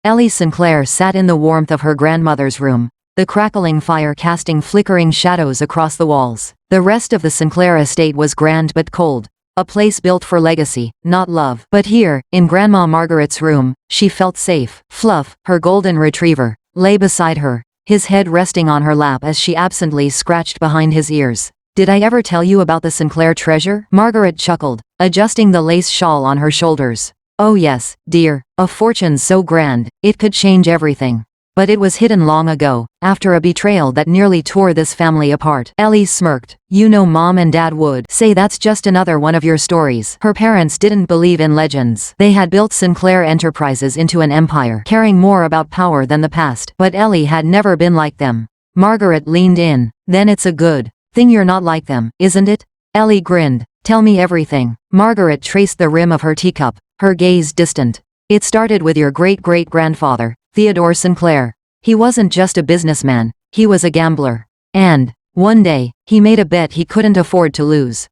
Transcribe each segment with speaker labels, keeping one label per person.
Speaker 1: Ellie Sinclair sat in the warmth of her grandmother's room, the crackling fire casting flickering shadows across the walls. The rest of the Sinclair estate was grand but cold, a place built for legacy, not love. But here, in Grandma Margaret's room, she felt safe. Fluff, her golden retriever, lay beside her, his head resting on her lap as she absently scratched behind his ears. "Did I ever tell you about the Sinclair treasure?" Margaret chuckled, adjusting the lace shawl on her shoulders. "Oh yes, dear, a fortune so grand, it could change everything. But it was hidden long ago, after a betrayal that nearly tore this family apart." Ellie smirked. "You know Mom and Dad would say that's just another one of your stories." Her parents didn't believe in legends. They had built Sinclair Enterprises into an empire, caring more about power than the past. But Ellie had never been like them. Margaret leaned in. "Then it's a good thing you're not like them, isn't it?" Ellie grinned. "Tell me everything." Margaret traced the rim of her teacup, her gaze distant. "It started with your great-great-grandfather, Theodore Sinclair. He wasn't just a businessman, he was a gambler. And, one day, he made a bet he couldn't afford to lose."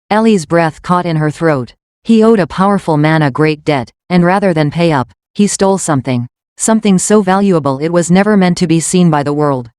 Speaker 1: Ellie's breath caught in her throat. He owed a powerful man a great debt, and rather than pay up, he stole something. Something so valuable it was never meant to be seen by the world.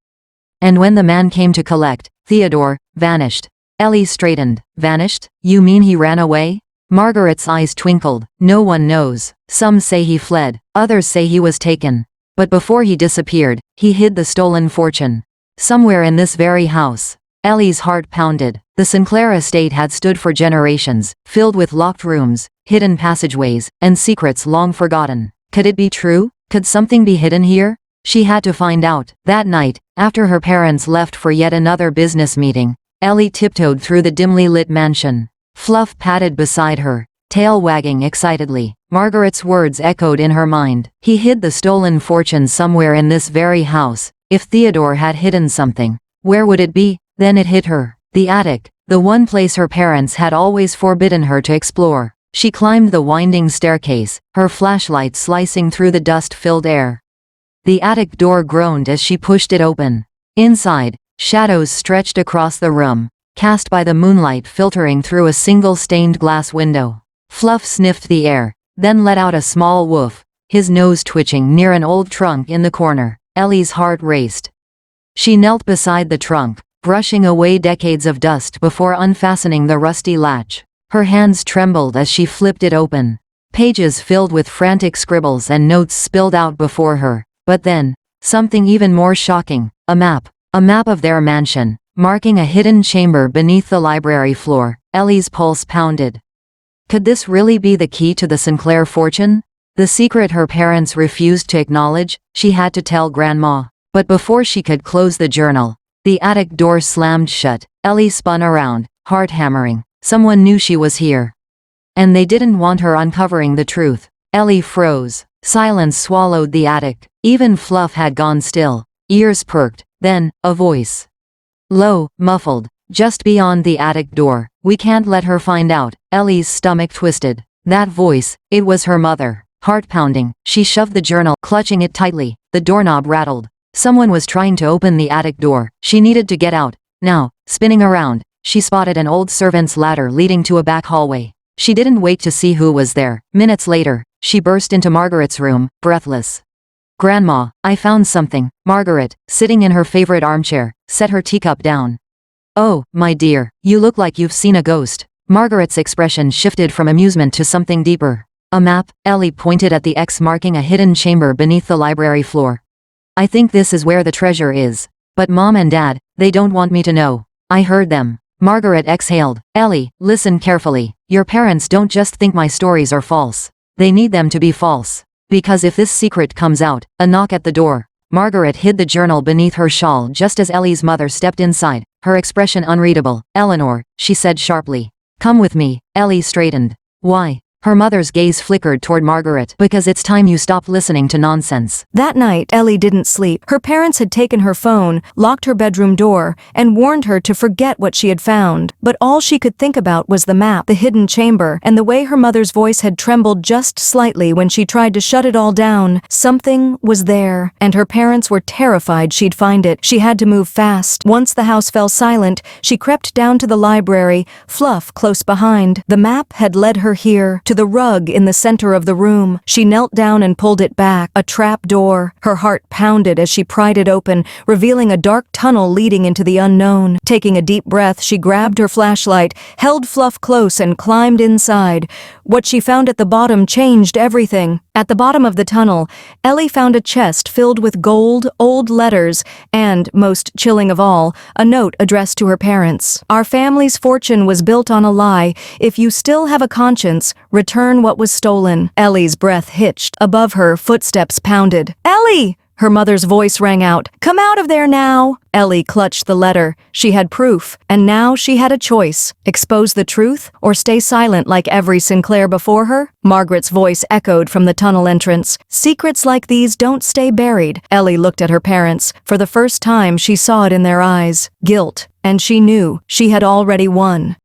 Speaker 1: And when the man came to collect, Theodore vanished. Ellie straightened. "Vanished? You mean he ran away?" Margaret's eyes twinkled. "No one knows. Some say he fled, others say he was taken. But before he disappeared, he hid the stolen fortune. Somewhere in this very house." Ellie's heart pounded. The Sinclair estate had stood for generations, filled with locked rooms, hidden passageways, and secrets long forgotten. Could it be true? Could something be hidden here? She had to find out. That night, after her parents left for yet another business meeting, Ellie tiptoed through the dimly lit mansion. Fluff padded beside her, tail wagging excitedly. Margaret's words echoed in her mind. He hid the stolen fortune somewhere in this very house. If Theodore had hidden something, where would it be? Then it hit her. The attic, the one place her parents had always forbidden her to explore. She climbed the winding staircase, her flashlight slicing through the dust-filled air. The attic door groaned as she pushed it open. Inside, shadows stretched across the room, cast by the moonlight filtering through a single stained glass window. Fluff sniffed the air, then let out a small woof, his nose twitching near an old trunk in the corner. Ellie's heart raced. She knelt beside the trunk, brushing away decades of dust before unfastening the rusty latch. Her hands trembled as she flipped it open. Pages filled with frantic scribbles and notes spilled out before her. But then, something even more shocking, a map. A map of their mansion, marking a hidden chamber beneath the library floor. Ellie's pulse pounded. Could this really be the key to the Sinclair fortune? The secret her parents refused to acknowledge? She had to tell Grandma. But before she could close the journal, the attic door slammed shut. Ellie spun around, heart hammering. Someone knew she was here. And they didn't want her uncovering the truth. Ellie froze. Silence swallowed the attic. Even Fluff had gone still. Ears perked. Then, a voice. Low, muffled, just beyond the attic door. "We can't let her find out." Ellie's stomach twisted. That voice, it was her mother. Heart pounding, she shoved the journal, clutching it tightly. The doorknob rattled. Someone was trying to open the attic door. She needed to get out. Now, spinning around, she spotted an old servant's ladder leading to a back hallway. She didn't wait to see who was there. Minutes later, she burst into Margaret's room, breathless. "Grandma, I found something." Margaret, sitting in her favorite armchair, set her teacup down. "Oh, my dear, you look like you've seen a ghost." Margaret's expression shifted from amusement to something deeper. "A map?" Ellie pointed at the X marking a hidden chamber beneath the library floor. "I think this is where the treasure is. But Mom and Dad, they don't want me to know." "I heard them." Margaret exhaled. "Ellie, listen carefully. Your parents don't just think my stories are false. They need them to be false. Because if this secret comes out..." A knock at the door. Margaret hid the journal beneath her shawl just as Ellie's mother stepped inside, her expression unreadable. "Eleanor," she said sharply. "Come with me." Ellie straightened. "Why?" Her mother's gaze flickered toward Margaret. "Because it's time you stopped listening to nonsense."
Speaker 2: That night, Ellie didn't sleep. Her parents had taken her phone, locked her bedroom door, and warned her to forget what she had found. But all she could think about was the map, the hidden chamber, and the way her mother's voice had trembled just slightly when she tried to shut it all down. Something was there, and her parents were terrified she'd find it. She had to move fast. Once the house fell silent, she crept down to the library, Fluff close behind. The map had led her here, to to the rug in the center of the room. She knelt down and pulled it back, a trap door. Her heart pounded as she pried it open, revealing a dark tunnel leading into the unknown. Taking a deep breath, she grabbed her flashlight, held Fluff close, and climbed inside. What she found at the bottom changed everything. At the bottom of the tunnel, Ellie found a chest filled with gold, old letters, and, most chilling of all, a note addressed to her parents. Our family's fortune was built on a lie. If you still have a conscience, return what was stolen. Ellie's breath hitched. Above her, footsteps pounded. Ellie! Her mother's voice rang out. Come out of there now! Ellie clutched the letter. She had proof, and now she had a choice. Expose the truth, or stay silent like every Sinclair before her? Margaret's voice echoed from the tunnel entrance. Secrets like these don't stay buried. Ellie looked at her parents. For the first time, she saw it in their eyes. Guilt. And she knew she had already won.